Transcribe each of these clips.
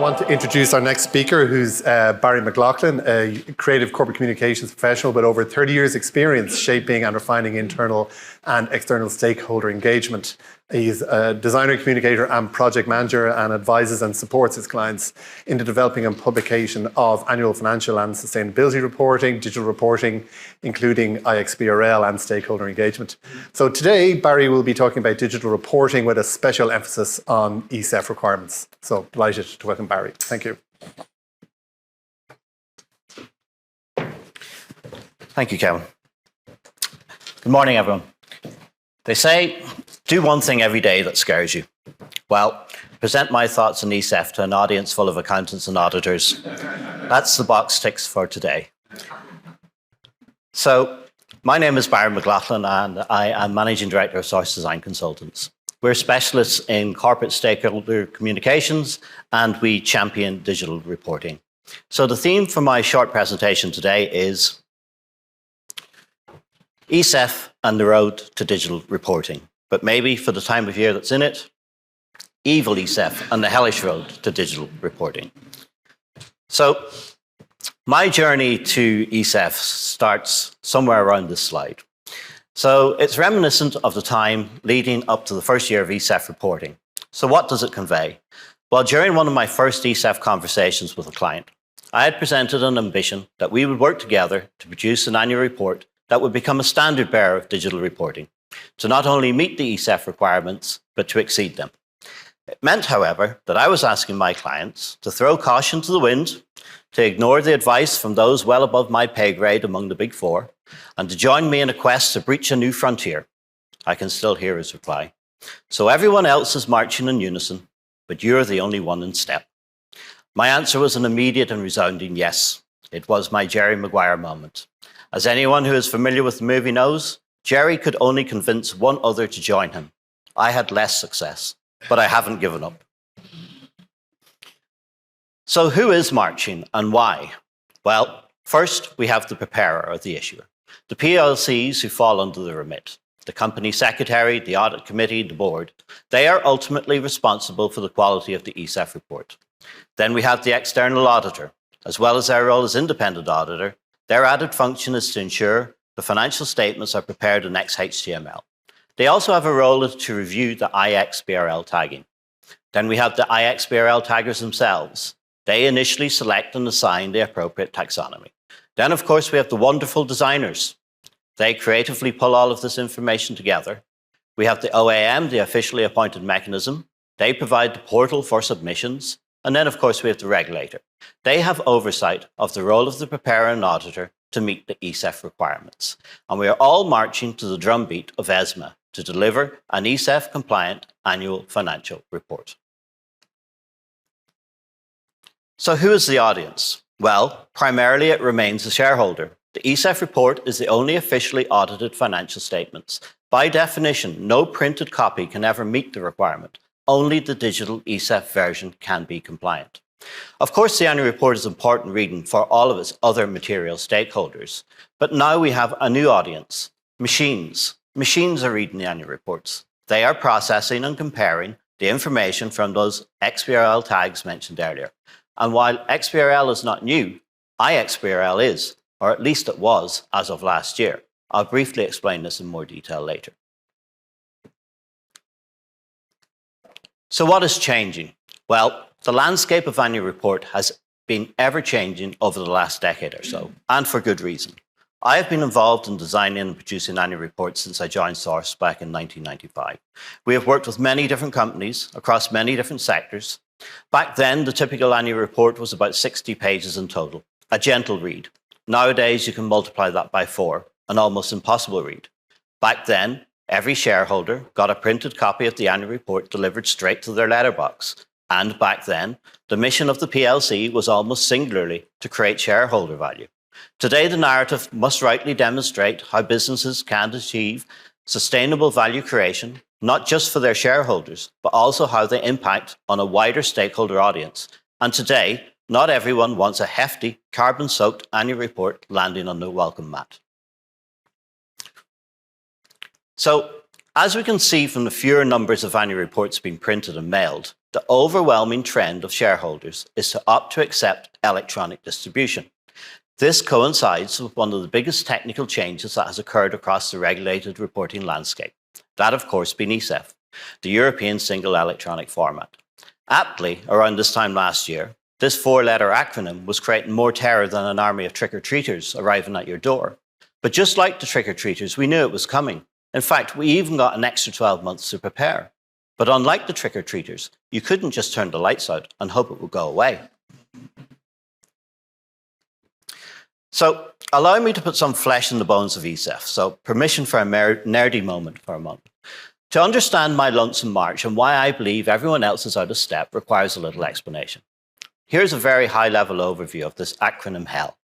want to introduce our next speaker, who's Barry McLaughlin, a creative corporate communications professional with over 30 years' experience shaping and refining internal and external stakeholder engagement. He's a designer, communicator, and project manager, and advises and supports his clients in the developing and publication of annual financial and sustainability reporting, digital reporting, including IXBRL and stakeholder engagement. So today, Barry will be talking about digital reporting with a special emphasis on ESEF requirements. So delighted to welcome Barry. Thank you. Thank you, Kevin. Good morning, everyone. They say, do one thing every day that scares you. Well, present my thoughts on ESEF to an audience full of accountants and auditors. That's the box ticks for today. So, my name is Barry McLaughlin, and I am Managing Director of Source Design Consultants. We're specialists in corporate stakeholder communications, and we champion digital reporting. So the theme for my short presentation today is ESEF and the road to digital reporting. But maybe for the time of year that's in it, evil ESEF and the hellish road to digital reporting. So my journey to ESEF starts somewhere around this slide. So it's reminiscent of the time leading up to the first year of ESEF reporting. So what does it convey? Well, during one of my first ESEF conversations with a client, I had presented an ambition that we would work together to produce an annual report that would become a standard bearer of digital reporting, to not only meet the ESEF requirements, but to exceed them. It meant, however, that I was asking my clients to throw caution to the wind, to ignore the advice from those well above my pay grade among the Big Four, and to join me in a quest to breach a new frontier. I can still hear his reply. So everyone else is marching in unison, but you're the only one in step. My answer was an immediate and resounding yes. It was my Jerry Maguire moment. As anyone who is familiar with the movie knows, Jerry could only convince one other to join him. I had less success, but I haven't given up. So who is marching and why? Well, first we have the preparer or the issuer, the PLCs who fall under the remit, the company secretary, the audit committee, the board. They are ultimately responsible for the quality of the ESEF report. Then we have the external auditor. As well as their role as independent auditor, their added function is to ensure the financial statements are prepared in XHTML. They also have a role to review the IXBRL tagging. Then we have the IXBRL taggers themselves. They initially select and assign the appropriate taxonomy. Then, of course, we have the wonderful designers. They creatively pull all of this information together. We have the OAM, the officially appointed mechanism. They provide the portal for submissions. And then, of course, we have the regulator. They have oversight of the role of the preparer and auditor to meet the ESEF requirements. And we are all marching to the drumbeat of ESMA to deliver an ESEF-compliant annual financial report. So who is the audience? Well, primarily it remains the shareholder. The ESEF report is the only officially audited financial statements. By definition, no printed copy can ever meet the requirement. Only the digital ESEF version can be compliant. Of course, the annual report is important reading for all of its other material stakeholders. But now we have a new audience, machines. Machines are reading the annual reports. They are processing and comparing the information from those XBRL tags mentioned earlier. And while XBRL is not new, IXBRL is, or at least it was as of last year. I'll briefly explain this in more detail later. So what is changing? Well, the landscape of annual report has been ever-changing over the last decade or so, and for good reason. I have been involved in designing and producing annual reports since I joined Source back in 1995. We have worked with many different companies across many different sectors. Back then, the typical annual report was about 60 pages in total, a gentle read. Nowadays, you can multiply that by 4, an almost impossible read. Back then, every shareholder got a printed copy of the annual report delivered straight to their letterbox. And back then, the mission of the PLC was almost singularly to create shareholder value. Today, the narrative must rightly demonstrate how businesses can achieve sustainable value creation, not just for their shareholders, but also how they impact on a wider stakeholder audience. And today, not everyone wants a hefty, carbon-soaked annual report landing on the welcome mat. So, As we can see from the fewer numbers of annual reports being printed and mailed, the overwhelming trend of shareholders is to opt to accept electronic distribution. This coincides with one of the biggest technical changes that has occurred across the regulated reporting landscape. That, of course, being ESEF, the European Single Electronic Format. Aptly, around this time last year, this four-letter acronym was creating more terror than an army of trick-or-treaters arriving at your door. But just like the trick-or-treaters, we knew it was coming. In fact, we even got an extra 12 months to prepare. But unlike the trick-or-treaters, you couldn't just turn the lights out and hope it would go away. So allow me to put some flesh in the bones of ESEF. So permission for a nerdy moment for a moment. To understand my lonesome march and why I believe everyone else is out of step requires a little explanation. Here's a very high-level overview of this acronym hell.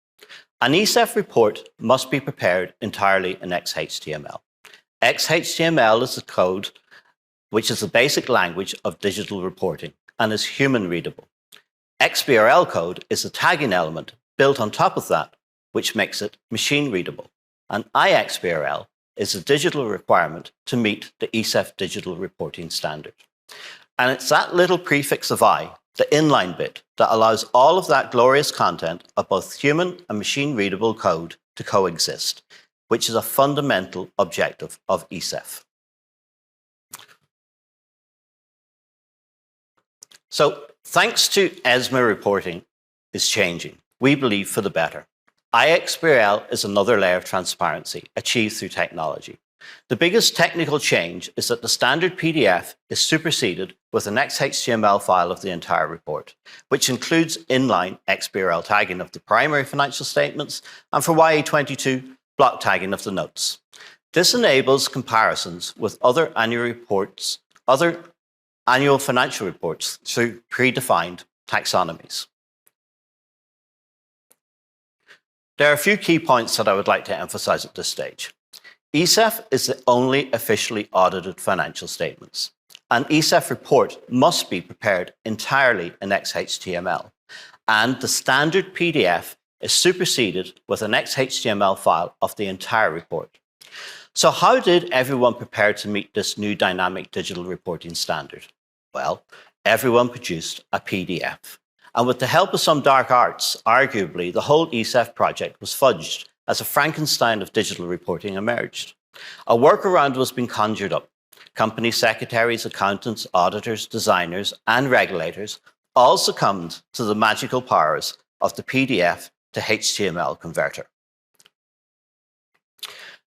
An ESEF report must be prepared entirely in XHTML. XHTML is the code which is the basic language of digital reporting and is human readable. XBRL code is the tagging element built on top of that, which makes it machine readable. And IXBRL is a digital requirement to meet the ESEF digital reporting standard. And it's that little prefix of I, the inline bit, that allows all of that glorious content of both human and machine readable code to coexist, which is a fundamental objective of ESEF. So thanks to ESMA reporting is changing, we believe for the better. IXBRL is another layer of transparency achieved through technology. The biggest technical change is that the standard PDF is superseded with an XHTML file of the entire report, which includes inline XBRL tagging of the primary financial statements and for YE22, block tagging of the notes. This enables comparisons with other annual financial reports through predefined taxonomies. There are a few key points that I would like to emphasize at this stage. ESEF is the only officially audited financial statements. An ESEF report must be prepared entirely in XHTML, and the standard PDF is superseded with an XHTML file of the entire report. So how did everyone prepare to meet this new dynamic digital reporting standard? Well, everyone produced a PDF. And with the help of some dark arts, arguably the whole ESEF project was fudged as a Frankenstein of digital reporting emerged. A workaround was being conjured up. Company secretaries, accountants, auditors, designers, and regulators all succumbed to the magical powers of the PDF to HTML converter.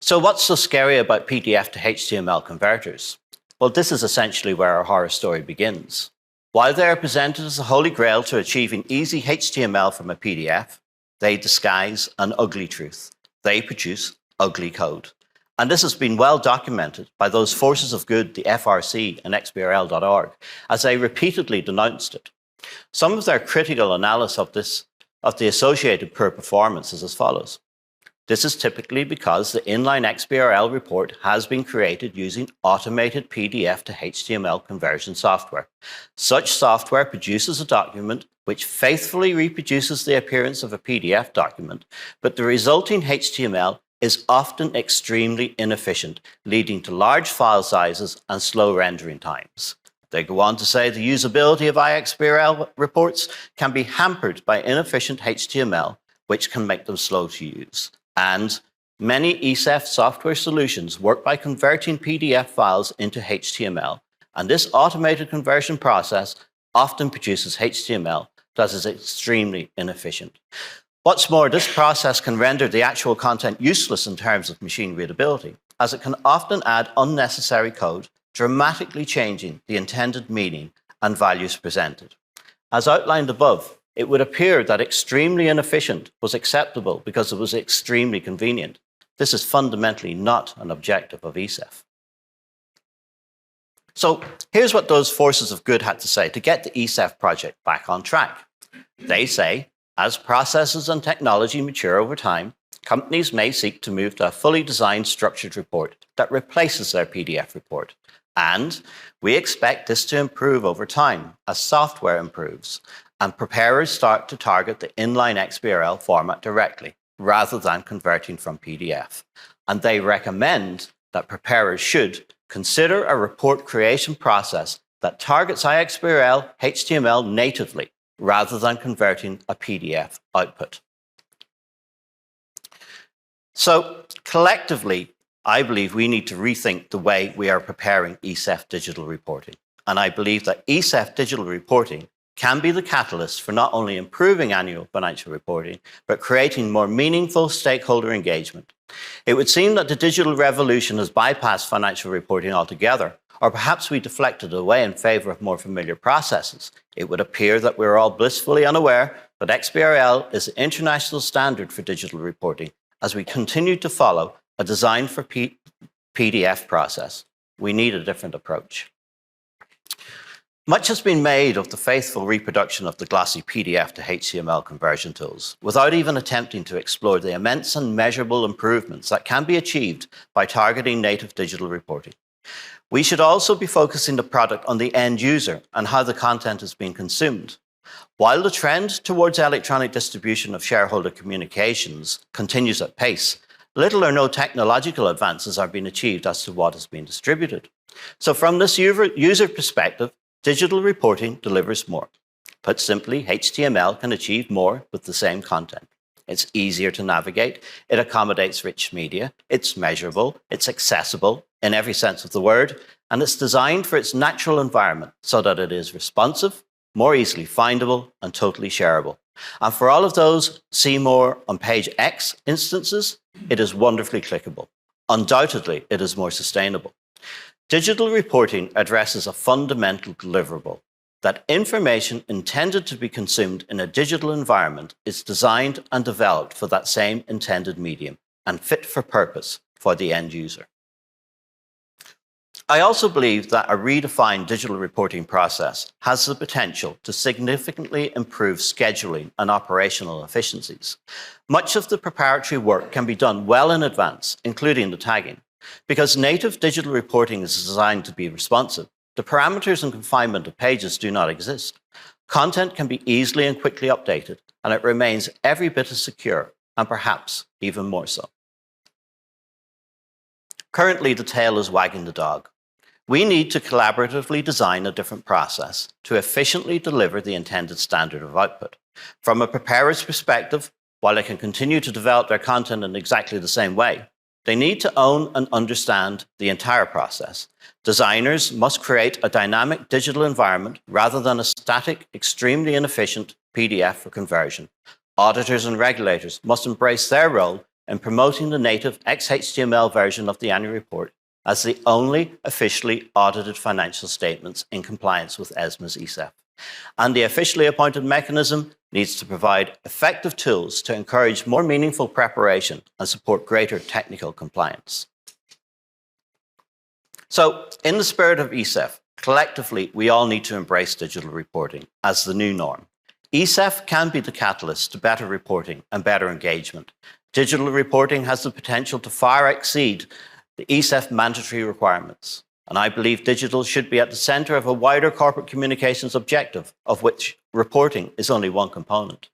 So what's so scary about PDF to HTML converters? Well, this is essentially where our horror story begins. While they are presented as the holy grail to achieving easy HTML from a PDF, they disguise an ugly truth. They produce ugly code. And this has been well documented by those forces of good, the FRC and XBRL.org, as they repeatedly denounced it. Some of their critical analysis of the associated poor performance is as follows. This is typically because the inline XBRL report has been created using automated PDF to HTML conversion software. Such software produces a document which faithfully reproduces the appearance of a PDF document, but the resulting HTML is often extremely inefficient, leading to large file sizes and slow rendering times. They go on to say the usability of IXBRL reports can be hampered by inefficient HTML, which can make them slow to use. And many ESEF software solutions work by converting PDF files into HTML, and this automated conversion process often produces HTML that is extremely inefficient. What's more, this process can render the actual content useless in terms of machine readability, as it can often add unnecessary code, dramatically changing the intended meaning and values presented. As outlined above, it would appear that extremely inefficient was acceptable because it was extremely convenient. This is fundamentally not an objective of ESEF. So here's what those forces of good had to say to get the ESEF project back on track. They say, as processes and technology mature over time, companies may seek to move to a fully designed structured report that replaces their PDF report. And we expect this to improve over time as software improves and preparers start to target the inline XBRL format directly, rather than converting from PDF. And they recommend that preparers should consider a report creation process that targets iXBRL HTML natively rather than converting a PDF output. So collectively, I believe we need to rethink the way we are preparing ESEF digital reporting. And I believe that ESEF digital reporting can be the catalyst for not only improving annual financial reporting, but creating more meaningful stakeholder engagement. It would seem that the digital revolution has bypassed financial reporting altogether, or perhaps we deflected away in favor of more familiar processes. It would appear that we're all blissfully unaware that XBRL is the international standard for digital reporting as we continue to follow a design for PDF process. We need a different approach. Much has been made of the faithful reproduction of the glossy PDF to HTML conversion tools, without even attempting to explore the immense and measurable improvements that can be achieved by targeting native digital reporting. We should also be focusing the product on the end user and how the content is being consumed. While the trend towards electronic distribution of shareholder communications continues at pace, little or no technological advances are being achieved as to what is being distributed. So from this user perspective, digital reporting delivers more. Put simply, HTML can achieve more with the same content. It's easier to navigate, it accommodates rich media, it's measurable, it's accessible in every sense of the word, and it's designed for its natural environment so that it is responsive, more easily findable, and totally shareable. And for all of those see more on page X instances, it is wonderfully clickable. Undoubtedly, it is more sustainable. Digital reporting addresses a fundamental deliverable, that information intended to be consumed in a digital environment is designed and developed for that same intended medium and fit for purpose for the end user. I also believe that a redefined digital reporting process has the potential to significantly improve scheduling and operational efficiencies. Much of the preparatory work can be done well in advance, including the tagging. Because native digital reporting is designed to be responsive, the parameters and confinement of pages do not exist. Content can be easily and quickly updated, and it remains every bit as secure, and perhaps even more so. Currently, the tail is wagging the dog. We need to collaboratively design a different process to efficiently deliver the intended standard of output. From a preparer's perspective, while they can continue to develop their content in exactly the same way, they need to own and understand the entire process. Designers must create a dynamic digital environment rather than a static, extremely inefficient PDF for conversion. Auditors and regulators must embrace their role in promoting the native XHTML version of the annual report as the only officially audited financial statements in compliance with ESMA's ESEF. And the officially appointed mechanism needs to provide effective tools to encourage more meaningful preparation and support greater technical compliance. So, in the spirit of ESEF, collectively, we all need to embrace digital reporting as the new norm. ESEF can be the catalyst to better reporting and better engagement. Digital reporting has the potential to far exceed the ESEF mandatory requirements. And I believe digital should be at the center of a wider corporate communications objective, of which reporting is only one component.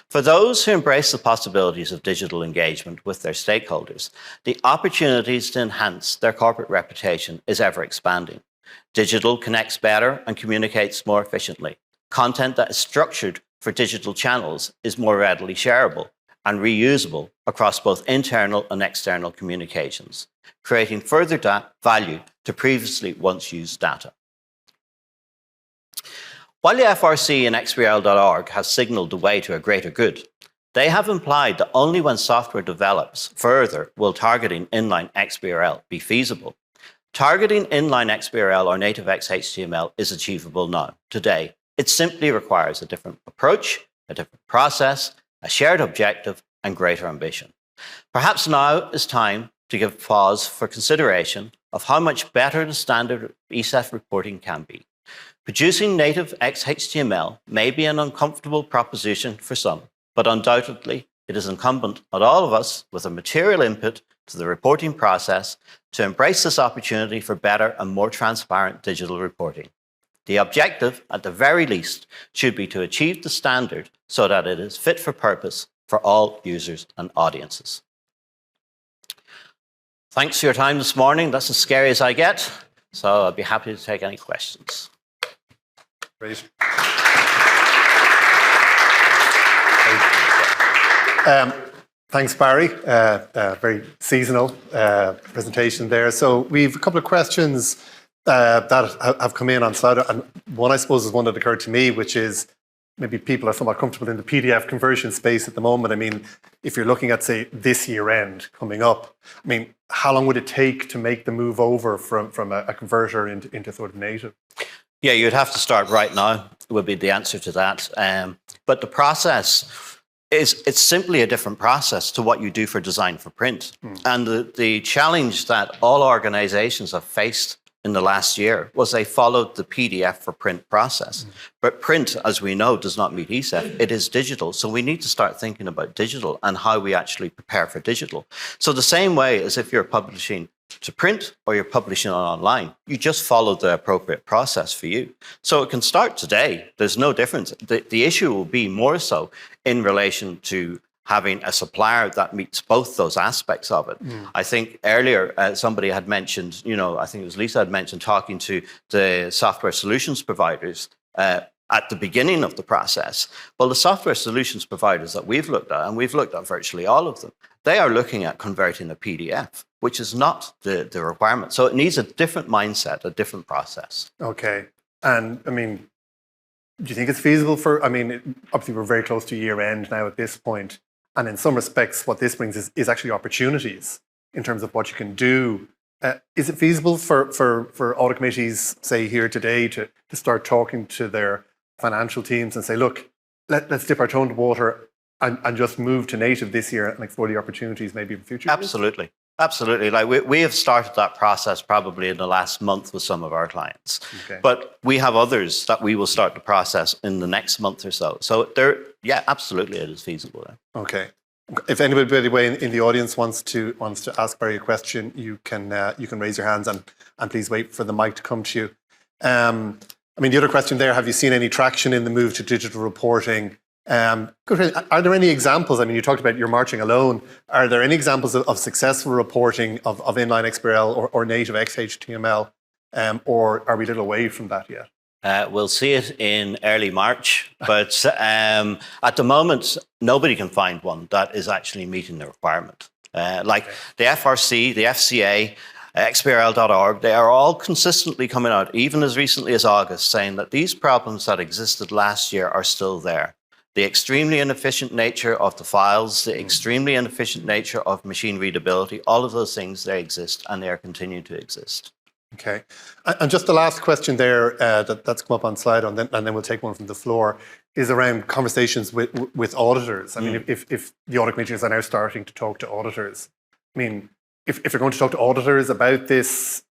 For those who embrace the possibilities of digital engagement with their stakeholders, the opportunities to enhance their corporate reputation is ever expanding. Digital connects better and communicates more efficiently. Content that is structured for digital channels is more readily shareable and reusable across both internal and external communications, creating further value to previously once used data. While the FRC and XBRL.org have signalled the way to a greater good, they have implied that only when software develops further will targeting inline XBRL be feasible. Targeting inline XBRL or native XHTML is achievable now, today. It simply requires a different approach, a different process, a shared objective, and greater ambition. Perhaps now is time to give pause for consideration of how much better the standard ESEF reporting can be. Producing native XHTML may be an uncomfortable proposition for some, but undoubtedly it is incumbent on all of us with a material input to the reporting process to embrace this opportunity for better and more transparent digital reporting. The objective, at the very least, should be to achieve the standard so that it is fit for purpose for all users and audiences. Thanks for your time this morning. That's as scary as I get. So I'd be happy to take any questions. Great. Thanks, Barry. Very seasonal presentation there. So we've a couple of questions that have come in on slide. And one, I suppose, is one that occurred to me, which is maybe people are somewhat comfortable in the PDF conversion space at the moment. I mean, if you're looking at, say, this year end coming up, I mean, how long would it take to make the move over from a converter into sort of native? Yeah, you'd have to start right now, would be the answer to that. But the process it's simply a different process to what you do for design for print. And the challenge that all organizations have faced in the last year was they followed the PDF for print process. But print, as we know, does not meet ESEF. It is digital. So we need to start thinking about digital and how we actually prepare for digital. So the same way as if you're publishing to print or you're publishing online, you just follow the appropriate process for you. So it can start today. There's no difference. The issue will be more so in relation to having a supplier that meets both those aspects of it. I think earlier somebody had mentioned, I think it was Lisa had mentioned talking to the software solutions providers at the beginning of the process. Well, the software solutions providers that we've looked at, and we've looked at virtually all of them, they are looking at converting a PDF, which is not the requirement. So it needs a different mindset, a different process. Okay. And I mean, do you think it's feasible obviously we're very close to year end now at this point. And in some respects, what this brings is actually opportunities in terms of what you can do. Is it feasible for audit committees, say here today, to start talking to their financial teams and say, look, let's dip our toe in the water and just move to native this year and explore the opportunities maybe in future years? Absolutely. Absolutely. Like we have started that process probably in the last month with some of our clients. Okay. But we have others that we will start the process in the next month or so. So absolutely it is feasible. Okay. If anybody in the audience wants to ask Barry a question, you can raise your hands and please wait for the mic to come to you. The other question there, have you seen any traction in the move to digital reporting? Are there any examples? You talked about your marching alone. Are there any examples of successful reporting of inline XBRL or native XHTML? Or are we a little away from that yet? We'll see it in early March, but at the moment, nobody can find one that is actually meeting the requirement. The FRC, the FCA, XBRL.org, they are all consistently coming out, even as recently as August, saying that these problems that existed last year are still there. The extremely inefficient nature of the files, the extremely inefficient nature of machine readability, all of those things, they exist and they are continuing to exist. Okay. And just the last question there that's come up on slide, and then we'll take one from the floor, is around conversations with auditors. If the audit committees are now starting to talk to auditors, if you're going to talk to auditors about this,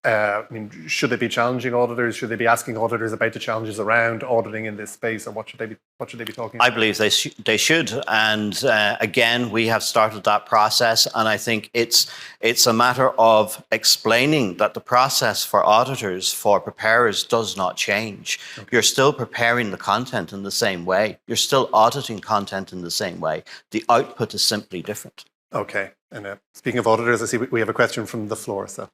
should they be challenging auditors? Should they be asking auditors about the challenges around auditing in this space, or what should they be talking about? I believe they should. And again, we have started that process, and I think it's a matter of explaining that the process for auditors, for preparers, does not change. Okay. You're still preparing the content in the same way. You're still auditing content in the same way. The output is simply different. Okay. And speaking of auditors, I see we have a question from the floor. So,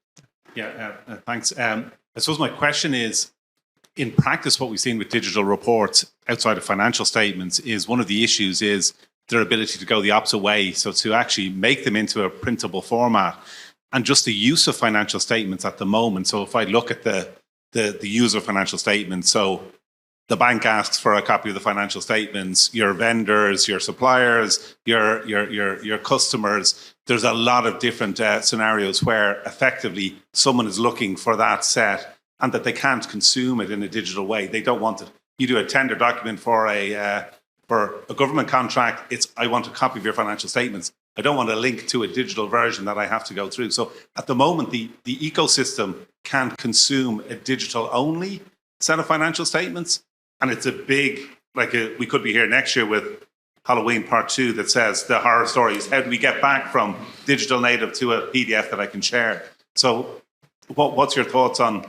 thanks. I suppose my question is, in practice, what we've seen with digital reports outside of financial statements is one of the issues is their ability to go the opposite way. So to actually make them into a printable format, and just the use of financial statements at the moment. So if I look at the use of financial statements, so the bank asks for a copy of the financial statements, your vendors, your suppliers, your customers. There's a lot of different scenarios where effectively someone is looking for that set and that they can't consume it in a digital way. They don't want it. You do a tender document for a government contract. I want a copy of your financial statements. I don't want a link to a digital version that I have to go through. So at the moment, the ecosystem can't consume a digital only set of financial statements. And it's a big, we could be here next year with Halloween Part 2 that says the horror stories. How do we get back from digital native to a PDF that I can share? So what's your thoughts on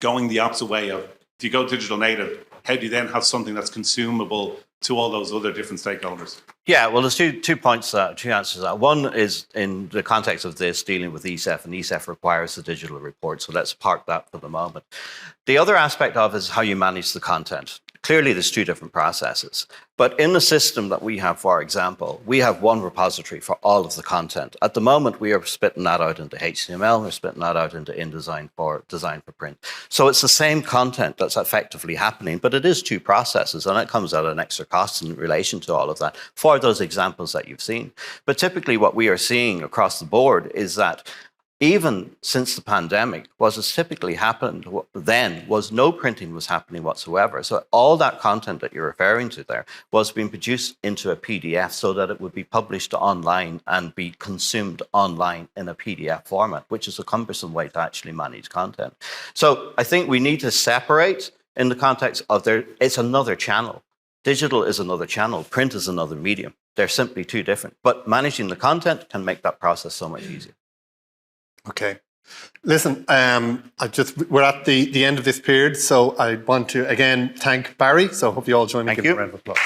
going the opposite way of, if you go digital native, how do you then have something that's consumable to all those other different stakeholders? Yeah, well, there's two points, two answers to that. One is in the context of this dealing with ESEF, and ESEF requires the digital report. So let's park that for the moment. The other aspect of it is how you manage the content. Clearly, there's two different processes. But in the system that we have, for example, we have one repository for all of the content. At the moment, we are splitting that out into HTML, we're splitting that out into InDesign for design for print. So it's the same content that's effectively happening, but it is two processes, and it comes at an extra cost in relation to all of that for those examples that you've seen. But typically what we are seeing across the board is that even since the pandemic, what has typically happened then was no printing was happening whatsoever. So all that content that you're referring to there was being produced into a PDF so that it would be published online and be consumed online in a PDF format, which is a cumbersome way to actually manage content. So I think we need to separate in the context of it's another channel. Digital is another channel, print is another medium. They're simply two different, but managing the content can make that process so much easier. Okay. Listen, we're at the end of this period, so I want to again thank Barry. So I hope you all join me in giving a round of applause.